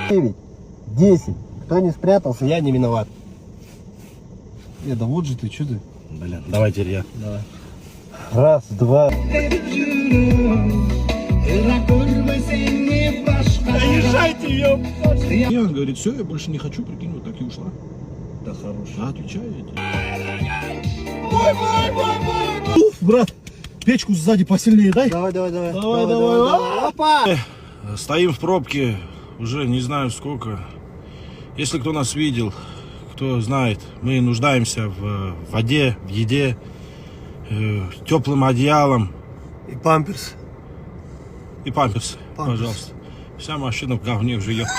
Девять, 10. Кто не спрятался, я не виноват. Да вот же ты, что ты? Блин, давай теперь я. Давай. Раз, два. Езжайте ее! И он говорит, все, я больше не хочу, прикинь, вот так и ушла. Да хорошо. А отвечаю я тебе. Уф, брат, печку сзади посильнее дай. Давай. Давай. Опа! Стоим в пробке уже не знаю сколько. Если кто нас видел, кто знает, мы нуждаемся в воде, в еде, теплым одеялом И памперс. и памперс, пожалуйста. Вся машина в говне уже, ёпта.